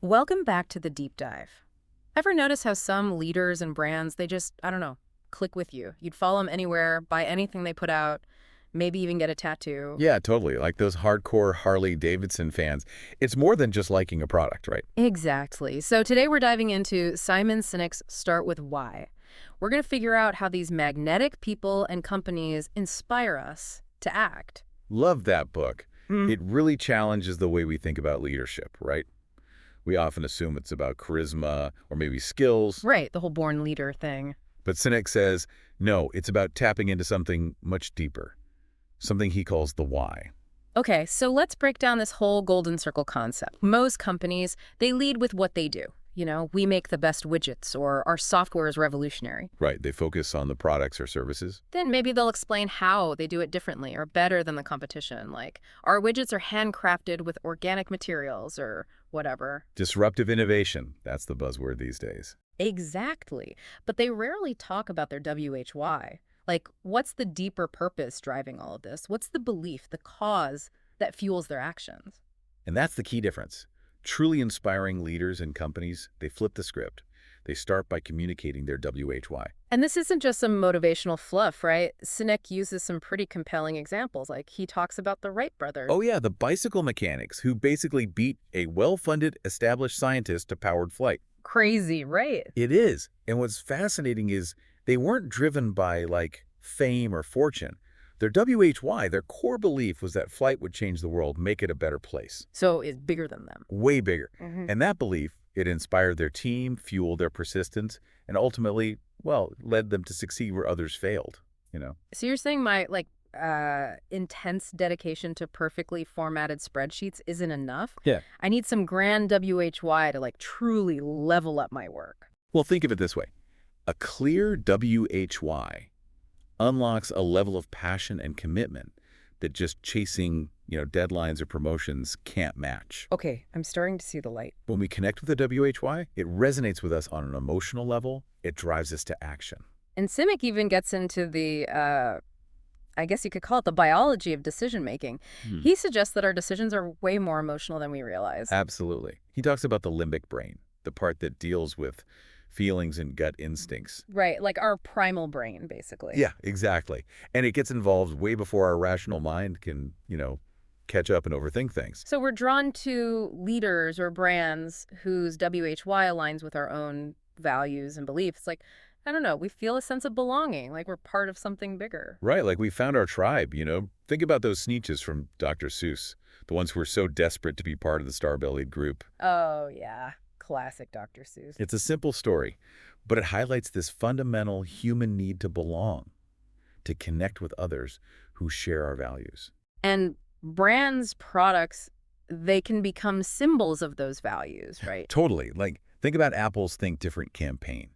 Welcome back to the deep dive. Ever notice how some leaders and brands, they just, I don't know, click with you? You'd follow them anywhere, buy anything they put out, maybe even get a tattoo. Yeah, totally. Like those hardcore Harley Davidson fans. It's more than just liking a product, right? Exactly. So today we're diving into Simon Sinek's Start With Why. We're going to figure out how these magnetic people and companies inspire us to act. Love that book. Mm. It really challenges the way we think about leadership, right? We often assume it's about charisma or maybe skills, Right, the whole born leader thing. but Sinek says, no, it's about tapping into something much deeper, something he calls the why. Okay, so let's break down this whole golden circle concept. Most companies, they lead with what they do. We make the best widgets, or our software is revolutionary. Right, they focus on the products or services. Then maybe they'll explain how they do it differently or better than the competition. Like, our widgets are handcrafted with organic materials or whatever. Disruptive innovation, that's the buzzword these days. Exactly. But they rarely talk about their WHY. Like, what's the deeper purpose driving all of this? What's the belief, the cause that fuels their actions? And that's the key difference. Truly inspiring leaders and companies, they flip the script. They start by communicating their WHY. And this isn't just some motivational fluff, right? Sinek uses some pretty compelling examples. Like, he talks about the Wright brothers. Oh yeah, the bicycle mechanics who basically beat a well-funded, established scientist to powered flight. Crazy, right? It is. And what's fascinating is they weren't driven by, like, fame or fortune. Their WHY, their core belief was that flight would change the world, make it a better place. So it's bigger than them. Way bigger. Hmm. And that belief, it inspired their team, fueled their persistence, and ultimately, well, led them to succeed where others failed. So you're saying my, intense dedication to perfectly formatted spreadsheets isn't enough? Yeah. I need some grand WHY to, truly level up my work. Well, think of it this way. A clear WHY unlocks a level of passion and commitment that just chasing, deadlines or promotions can't match. Okay, I'm starting to see the light. When we connect with the WHY, it resonates with us on an emotional level. It drives us to action. And Simic even gets into the, I guess you could call it the biology of decision making. Hmm. He suggests that our decisions are way more emotional than we realize. Absolutely. He talks about the limbic brain, the part that deals with feelings and gut instincts. Right, like our primal brain, basically. Yeah, exactly. And it gets involved way before our rational mind can, catch up and overthink things. So we're drawn to leaders or brands whose WHY aligns with our own values and beliefs. Like, I don't know, we feel a sense of belonging, like we're part of something bigger. Right, like we found our tribe. Think about those Sneetches from Dr. Seuss, the ones who were so desperate to be part of the star-bellied group. Oh, yeah. Classic Dr. Seuss. It's a simple story, but it highlights this fundamental human need to belong, to connect with others who share our values. And brands, products, they can become symbols of those values, right? Totally. Like, think about Apple's Think Different campaign.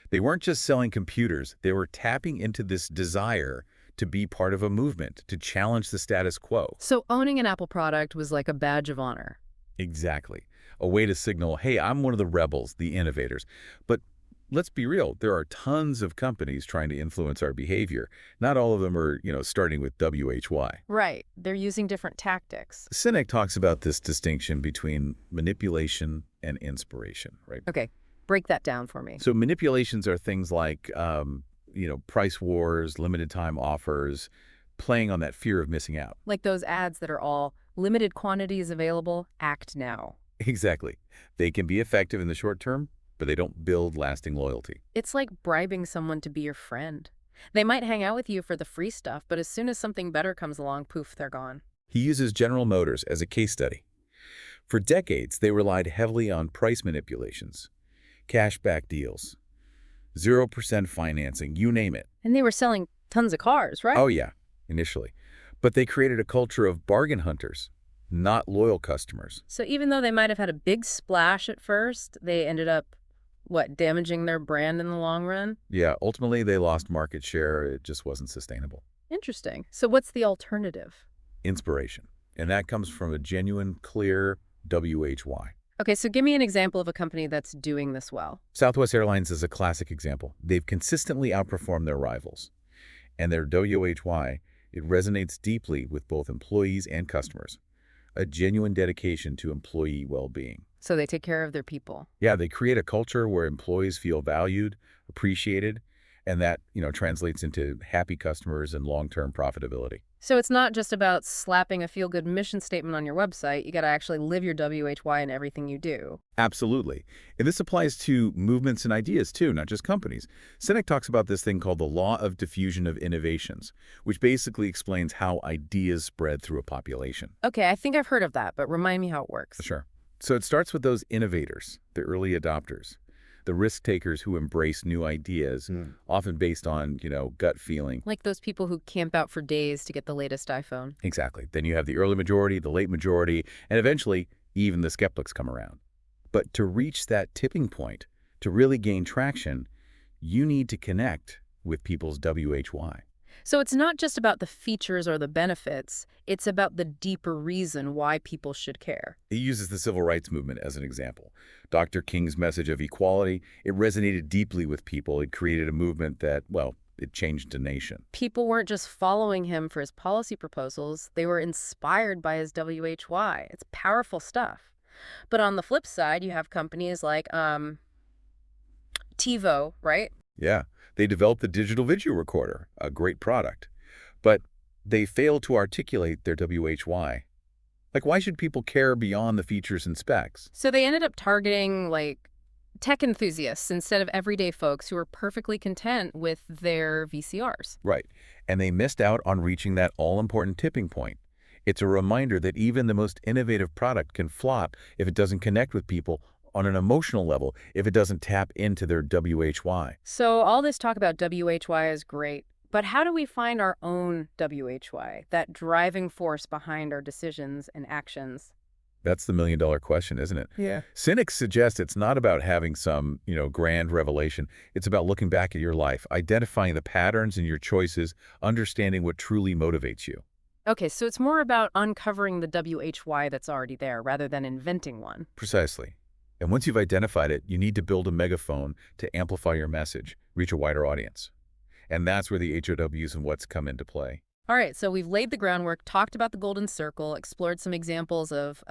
They weren't just selling computers, they were tapping into this desire to be part of a movement, to challenge the status quo. So owning an Apple product was like a badge of honor. Exactly. A way to signal, hey, I'm one of the rebels, the innovators. But let's be real, there are tons of companies trying to influence our behavior. Not all of them are, starting with WHY. Right. They're using different tactics. Sinek talks about this distinction between manipulation and inspiration, right? Okay. Break that down for me. So manipulations are things like, price wars, limited time offers, playing on that fear of missing out. Like those ads that are all limited quantities available, act now. Exactly. They can be effective in the short term, but they don't build lasting loyalty. It's like bribing someone to be your friend. They might hang out with you for the free stuff, but as soon as something better comes along, poof, they're gone. He uses General Motors as a case study. For decades, they relied heavily on price manipulations, cashback deals, 0% financing, you name it. And they were selling tons of cars, right? Oh yeah, initially. But they created a culture of bargain hunters, not loyal customers. So even though they might have had a big splash at first, they ended up, damaging their brand in the long run? Yeah, ultimately they lost market share. It just wasn't sustainable. Interesting. So what's the alternative? Inspiration. And that comes from a genuine, clear WHY. Okay, so give me an example of a company that's doing this well. Southwest Airlines is a classic example. They've consistently outperformed their rivals. And their WHY, it resonates deeply with both employees and customers. A genuine dedication to employee well-being. So they take care of their people. Yeah, they create a culture where employees feel valued, appreciated, and that, translates into happy customers and long-term profitability. So it's not just about slapping a feel-good mission statement on your website. You got to actually live your WHY in everything you do. Absolutely. And this applies to movements and ideas too, not just companies. Sinek talks about this thing called the law of diffusion of innovations, which basically explains how ideas spread through a population. Okay, I think I've heard of that, but remind me how it works. Sure. So it starts with those innovators, the early adopters, the risk takers who embrace new ideas, often based on, gut feeling. Like those people who camp out for days to get the latest iPhone. Exactly. Then you have the early majority, the late majority, and eventually even the skeptics come around. But to reach that tipping point, to really gain traction, you need to connect with people's WHY. So it's not just about the features or the benefits, it's about the deeper reason why people should care. He uses the civil rights movement as an example. Dr. King's message of equality, it resonated deeply with people. It created a movement that, well, it changed a nation. People weren't just following him for his policy proposals, they were inspired by his WHY. It's powerful stuff. But on the flip side, you have companies like TiVo, right? Yeah, they developed the digital video recorder, a great product. But they failed to articulate their WHY. Like, why should people care beyond the features and specs? So they ended up targeting like tech enthusiasts instead of everyday folks who are perfectly content with their VCRs. Right. And they missed out on reaching that all-important tipping point. It's a reminder that even the most innovative product can flop if it doesn't connect with people on an emotional level, if it doesn't tap into their WHY. So all this talk about WHY is great, but how do we find our own WHY, that driving force behind our decisions and actions? That's the million-dollar question, isn't it? Yeah. Cynics suggest it's not about having some, grand revelation. It's about looking back at your life, identifying the patterns in your choices, understanding what truly motivates you. Okay, so it's more about uncovering the WHY that's already there rather than inventing one. Precisely. And once you've identified it, you need to build a megaphone to amplify your message, reach a wider audience. And that's where the HOWs and what's come into play. All right, so we've laid the groundwork, talked about the golden circle, explored some examples of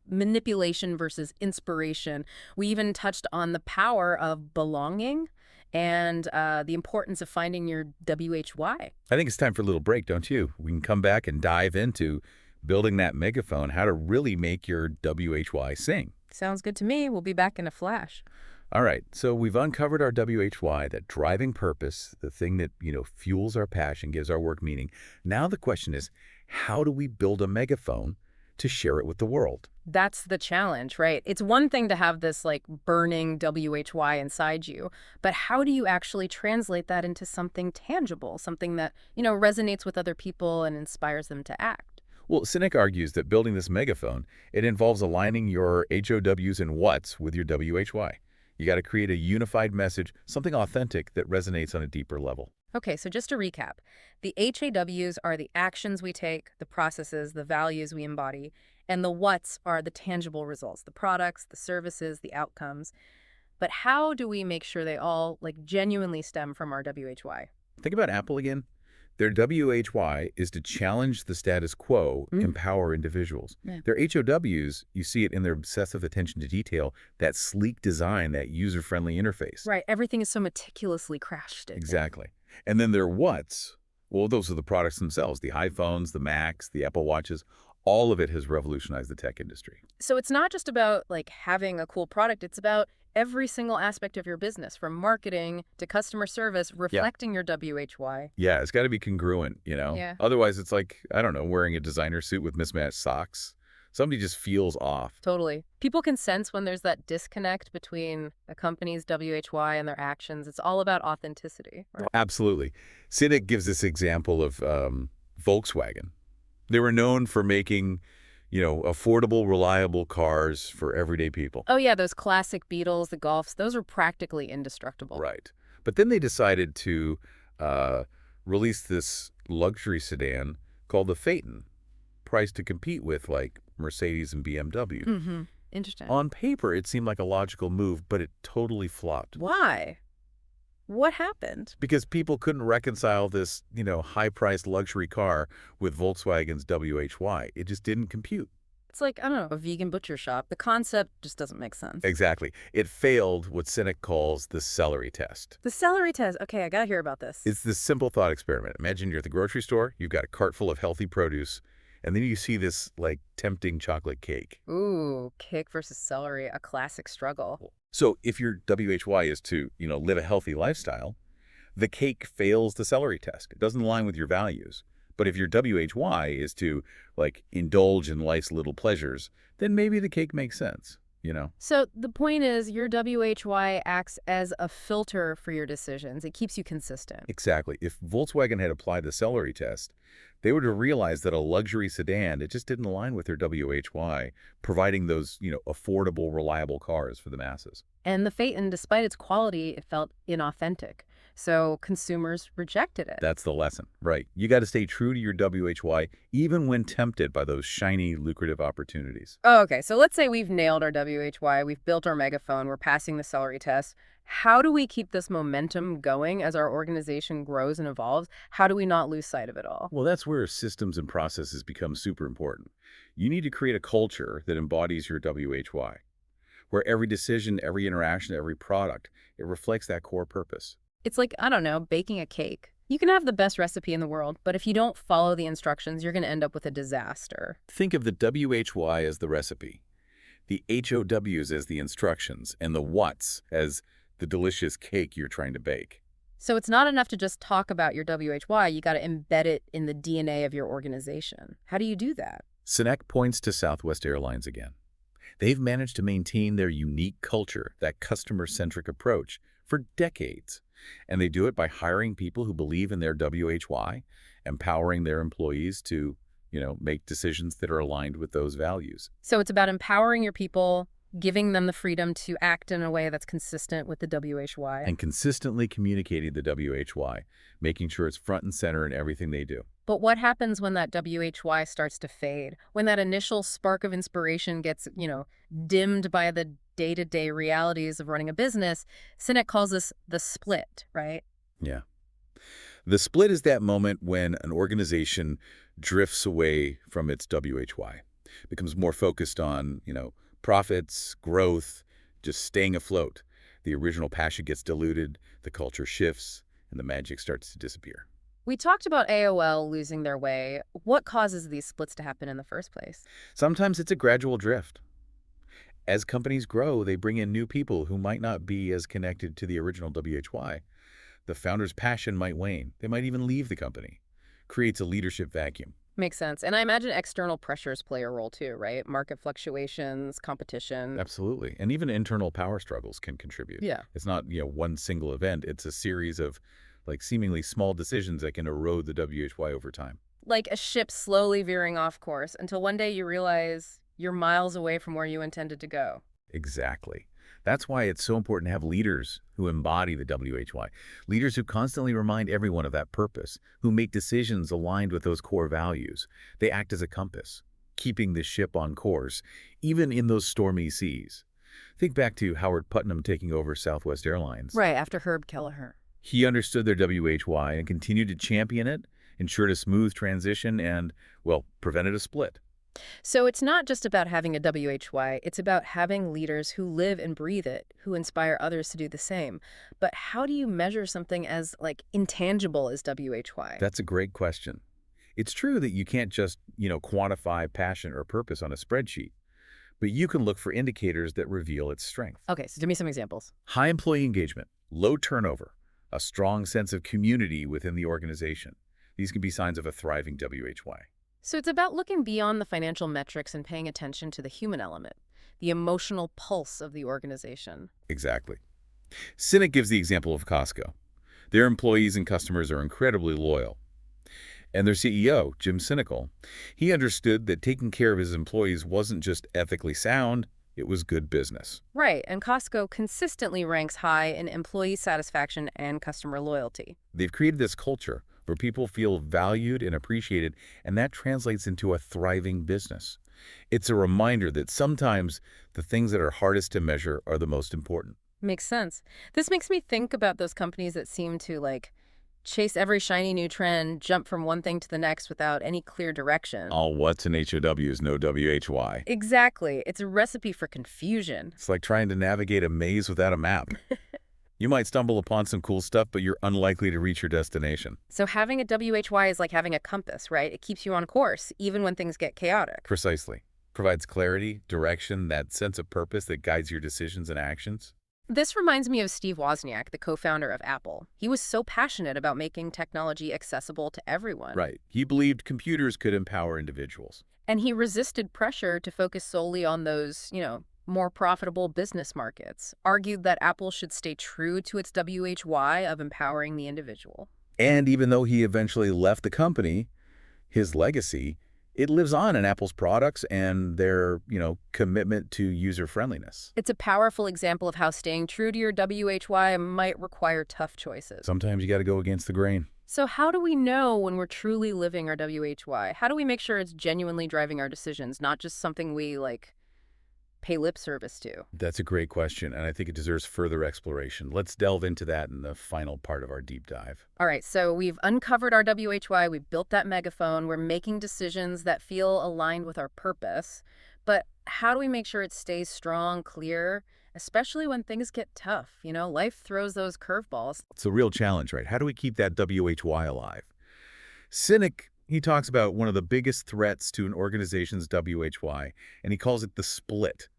manipulation versus inspiration. We even touched on the power of belonging and the importance of finding your WHY. I think it's time for a little break, don't you? We can come back and dive into building that megaphone, how to really make your WHY sing. Sounds good to me. We'll be back in a flash. All right, so we've uncovered our WHY, that driving purpose, the thing that, fuels our passion, gives our work meaning. Now the question is, how do we build a megaphone to share it with the world? That's the challenge, right? It's one thing to have this like burning WHY inside you, but how do you actually translate that into something tangible, something that, resonates with other people and inspires them to act? Well, Sinek argues that building this megaphone, it involves aligning your HOWs and what's with your WHY. You got to create a unified message, something authentic that resonates on a deeper level. Okay, so just to recap, the HAWs are the actions we take, the processes, the values we embody, and the what's are the tangible results, the products, the services, the outcomes. But how do we make sure they all genuinely stem from our WHY? Think about Apple again. Their WHY is to challenge the status quo, empower individuals. Yeah. Their HOWs, you see it in their obsessive attention to detail, that sleek design, that user-friendly interface. Right, everything is so meticulously crafted. Exactly. And then their what's, well, those are the products themselves, the iPhones, the Macs, the Apple Watches. All of it has revolutionized the tech industry. So it's not just about having a cool product, it's about every single aspect of your business, from marketing to customer service, reflecting your WHY. Yeah, it's got to be congruent, Yeah. Otherwise, it's like, I don't know, wearing a designer suit with mismatched socks. Somebody just feels off. Totally. People can sense when there's that disconnect between a company's WHY and their actions. It's all about authenticity. Right? Absolutely. Sinek gives this example of Volkswagen. They were known for making, affordable, reliable cars for everyday people. Oh, yeah, those classic Beetles, the Golfs, those are practically indestructible. Right. But then they decided to release this luxury sedan called the Phaeton, priced to compete with Mercedes and BMW. Mm-hmm. Interesting. On paper, it seemed like a logical move, but it totally flopped. Why? What happened? Because people couldn't reconcile this, high-priced luxury car with Volkswagen's WHY. It just didn't compute. It's like, I don't know, a vegan butcher shop. The concept just doesn't make sense. Exactly. It failed what Sinek calls the celery test. The celery test. Okay, I gotta hear about this. It's this simple thought experiment. Imagine you're at the grocery store, you've got a cart full of healthy produce, and then you see this, like, tempting chocolate cake. Ooh, cake versus celery, a classic struggle. So if your WHY is to, live a healthy lifestyle, the cake fails the celery test. It doesn't align with your values. But if your WHY is to, like, indulge in life's little pleasures, then maybe the cake makes sense. So the point is your WHY acts as a filter for your decisions. It keeps you consistent. Exactly. If Volkswagen had applied the celery test, they would have realized that a luxury sedan, it just didn't align with their WHY, providing those, affordable, reliable cars for the masses. And the Phaeton, despite its quality, it felt inauthentic. So consumers rejected it. That's the lesson, right? You got to stay true to your WHY, even when tempted by those shiny, lucrative opportunities. Oh, okay, so let's say we've nailed our WHY, we've built our megaphone, we're passing the celery test. How do we keep this momentum going as our organization grows and evolves? How do we not lose sight of it all? Well, that's where systems and processes become super important. You need to create a culture that embodies your WHY, where every decision, every interaction, every product, it reflects that core purpose. It's like, I don't know, baking a cake. You can have the best recipe in the world, but if you don't follow the instructions, you're going to end up with a disaster. Think of the WHY as the recipe, the HOWs as the instructions, and the whats as the delicious cake you're trying to bake. So it's not enough to just talk about your WHY, you got to embed it in the DNA of your organization. How do you do that? Sinek points to Southwest Airlines again. They've managed to maintain their unique culture, that customer-centric approach, for decades. And they do it by hiring people who believe in their WHY, empowering their employees to, make decisions that are aligned with those values. So it's about empowering your people, giving them the freedom to act in a way that's consistent with the WHY. And consistently communicating the WHY, making sure it's front and center in everything they do. But what happens when that WHY starts to fade? When that initial spark of inspiration gets, dimmed by the day-to-day realities of running a business? Sinek calls this the split, right? Yeah. The split is that moment when an organization drifts away from its WHY, becomes more focused on, profits, growth, just staying afloat. The original passion gets diluted, the culture shifts, and the magic starts to disappear. We talked about AOL losing their way. What causes these splits to happen in the first place? Sometimes it's a gradual drift. As companies grow, they bring in new people who might not be as connected to the original WHY. The founder's passion might wane. They might even leave the company. Creates a leadership vacuum. Makes sense. And I imagine external pressures play a role too, right? Market fluctuations, competition. Absolutely. And even internal power struggles can contribute. Yeah. It's not, one single event. It's a series of, like, seemingly small decisions that can erode the WHY over time. Like a ship slowly veering off course until one day you realize you're miles away from where you intended to go. Exactly. That's why it's so important to have leaders who embody the WHY, leaders who constantly remind everyone of that purpose, who make decisions aligned with those core values. They act as a compass, keeping the ship on course, even in those stormy seas. Think back to Howard Putnam taking over Southwest Airlines. Right, after Herb Kelleher. He understood their WHY and continued to champion it, ensured a smooth transition, and, well, prevented a split. So it's not just about having a WHY, it's about having leaders who live and breathe it, who inspire others to do the same. But how do you measure something as, like, intangible as WHY? That's a great question. It's true that you can't just, quantify passion or purpose on a spreadsheet, but you can look for indicators that reveal its strength. Okay, so give me some examples. High employee engagement, low turnover, a strong sense of community within the organization. These can be signs of a thriving WHY. So it's about looking beyond the financial metrics and paying attention to the human element, the emotional pulse of the organization. Exactly. Sinek gives the example of Costco. Their employees and customers are incredibly loyal. And their CEO, Jim Sinegal, he understood that taking care of his employees wasn't just ethically sound, it was good business. Right, and Costco consistently ranks high in employee satisfaction and customer loyalty. They've created this culture where people feel valued and appreciated, and that translates into a thriving business. It's a reminder that sometimes the things that are hardest to measure are the most important. Makes sense. This makes me think about those companies that seem to, like, chase every shiny new trend, jump from one thing to the next without any clear direction. All what's in HOWs, no WHY. Exactly. It's a recipe for confusion. It's like trying to navigate a maze without a map. You might stumble upon some cool stuff, but you're unlikely to reach your destination. So having a WHY is like having a compass, right? It keeps you on course, even when things get chaotic. Precisely. Provides clarity, direction, that sense of purpose that guides your decisions and actions. This reminds me of Steve Wozniak, the co-founder of Apple. He was so passionate about making technology accessible to everyone. Right. He believed computers could empower individuals. And he resisted pressure to focus solely on those, more profitable business markets, argued that Apple should stay true to its WHY of empowering the individual. And even though he eventually left the company, his legacy, it lives on in Apple's products and their, commitment to user-friendliness. It's a powerful example of how staying true to your WHY might require tough choices. Sometimes you got to go against the grain. So how do we know when we're truly living our WHY? How do we make sure it's genuinely driving our decisions, not just something we, pay lip service to? That's a great question, and I think it deserves further exploration. Let's delve into that in the final part of our deep dive. All right, so we've uncovered our WHY, we've built that megaphone, we're making decisions that feel aligned with our purpose, but how do we make sure it stays strong, clear, especially when things get tough? Life throws those curveballs. It's a real challenge, right? How do we keep that WHY alive? Cynic, he talks about one of the biggest threats to an organization's WHY, and he calls it the split.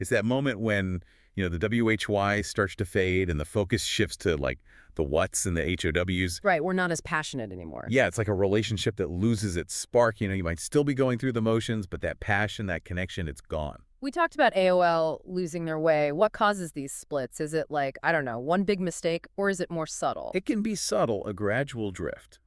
It's that moment when, the WHY starts to fade and the focus shifts to, the what's and the HOWs. Right, we're not as passionate anymore. Yeah, it's like a relationship that loses its spark. You might still be going through the motions, but that passion, that connection, it's gone. We talked about AOL losing their way. What causes these splits? Is it one big mistake, or is it more subtle? It can be subtle, a gradual drift.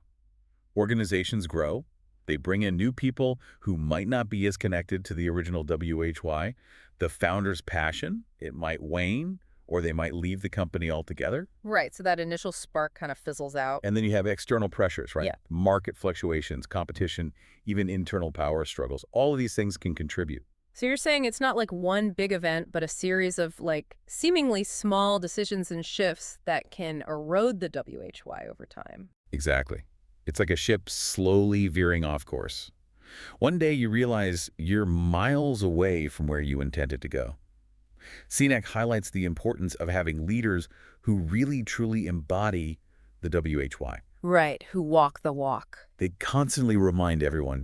Organizations grow. They bring in new people who might not be as connected to the original WHY. The founder's passion, it might wane, or they might leave the company altogether. Right, so that initial spark kind of fizzles out. And then you have external pressures, right? Yeah. Market fluctuations, competition, even internal power struggles. All of these things can contribute. So you're saying it's not like one big event, but a series of seemingly small decisions and shifts that can erode the WHY over time. Exactly. It's like a ship slowly veering off course. One day you realize you're miles away from where you intended to go. Sinek highlights the importance of having leaders who really truly embody the WHY. Right, who walk the walk. They constantly remind everyone,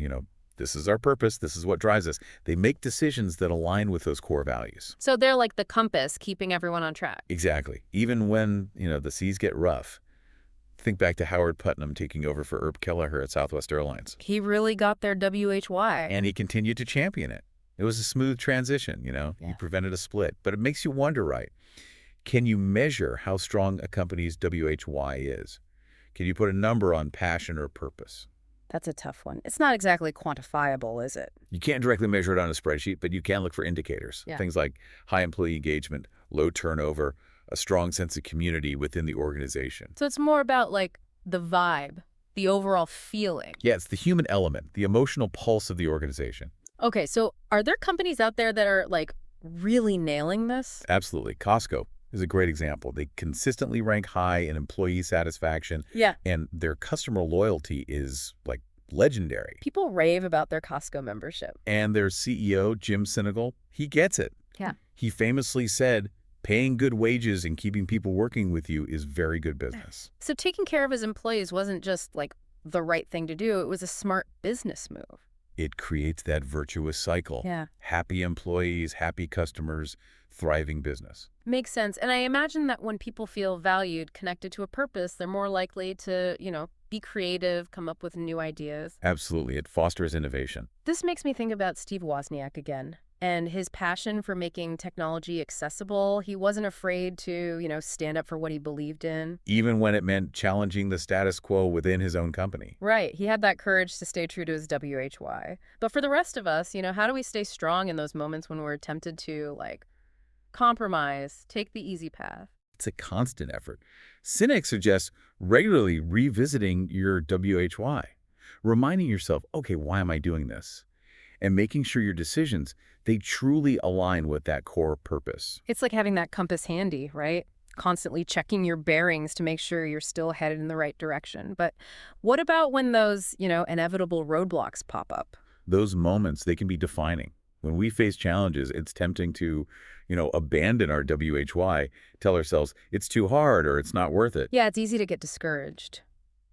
this is our purpose, this is what drives us. They make decisions that align with those core values. So they're like the compass, keeping everyone on track. Exactly. Even when, the seas get rough. Think back to Howard Putnam taking over for Herb Kelleher at Southwest Airlines. He really got their WHY. And he continued to champion it. It was a smooth transition, Yeah. He prevented a split. But it makes you wonder, right? Can you measure how strong a company's WHY is? Can you put a number on passion or purpose? That's a tough one. It's not exactly quantifiable, is it? You can't directly measure it on a spreadsheet, but you can look for indicators. Yeah. Things like high employee engagement, low turnover, a strong sense of community within the organization. So it's more about the vibe, the overall feeling. Yeah, it's the human element, the emotional pulse of the organization. Okay, so are there companies out there that are really nailing this? Absolutely. Costco is a great example. They consistently rank high in employee satisfaction. Yeah. And their customer loyalty is legendary. People rave about their Costco membership. And their CEO, Jim Sinegal, he gets it. Yeah. He famously said, paying good wages and keeping people working with you is very good business. So taking care of his employees wasn't just the right thing to do. It was a smart business move. It creates that virtuous cycle. Yeah. Happy employees, happy customers, thriving business. Makes sense. And I imagine that when people feel valued, connected to a purpose, they're more likely to, be creative, come up with new ideas. Absolutely. It fosters innovation. This makes me think about Steve Wozniak again and his passion for making technology accessible. He wasn't afraid to, stand up for what he believed in. Even when it meant challenging the status quo within his own company. Right. He had that courage to stay true to his WHY. But for the rest of us, how do we stay strong in those moments when we're tempted to, compromise, take the easy path? It's a constant effort. Cynic suggests regularly revisiting your WHY, reminding yourself, okay, why am I doing this? And making sure your decisions, they truly align with that core purpose. It's like having that compass handy, right? constantly checking your bearings to make sure you're still headed in the right direction. But what about when those, inevitable roadblocks pop up? Those moments, they can be defining. When we face challenges, it's tempting to, abandon our WHY, tell ourselves it's too hard or it's not worth it. Yeah, it's easy to get discouraged.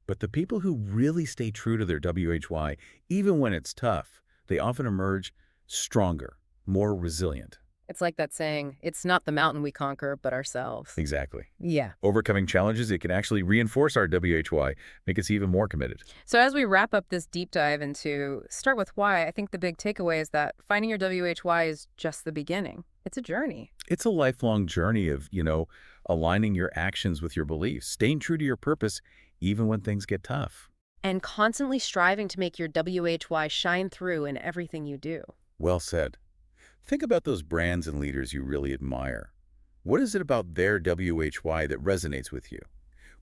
But the people who really stay true to their WHY, even when it's tough, they often emerge stronger, more resilient. It's like that saying, it's not the mountain we conquer, but ourselves. Exactly. Yeah. Overcoming challenges, it can actually reinforce our WHY, make us even more committed. So as we wrap up this deep dive into start with why, I think the big takeaway is that finding your WHY is just the beginning. It's a journey. It's a lifelong journey of, aligning your actions with your beliefs, staying true to your purpose, even when things get tough. And constantly striving to make your WHY shine through in everything you do. Well said. Think about those brands and leaders you really admire. What is it about their WHY that resonates with you?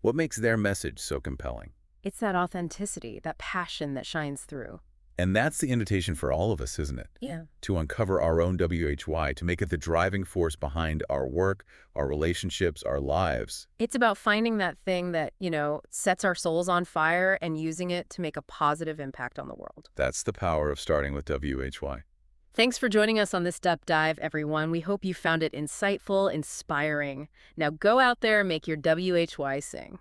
What makes their message so compelling? It's that authenticity, that passion that shines through. And that's the invitation for all of us, isn't it? Yeah. To uncover our own WHY, to make it the driving force behind our work, our relationships, our lives. It's about finding that thing that, sets our souls on fire and using it to make a positive impact on the world. That's the power of starting with WHY. Thanks for joining us on this deep dive, everyone. We hope you found it insightful, inspiring. Now go out there and make your WHY sing.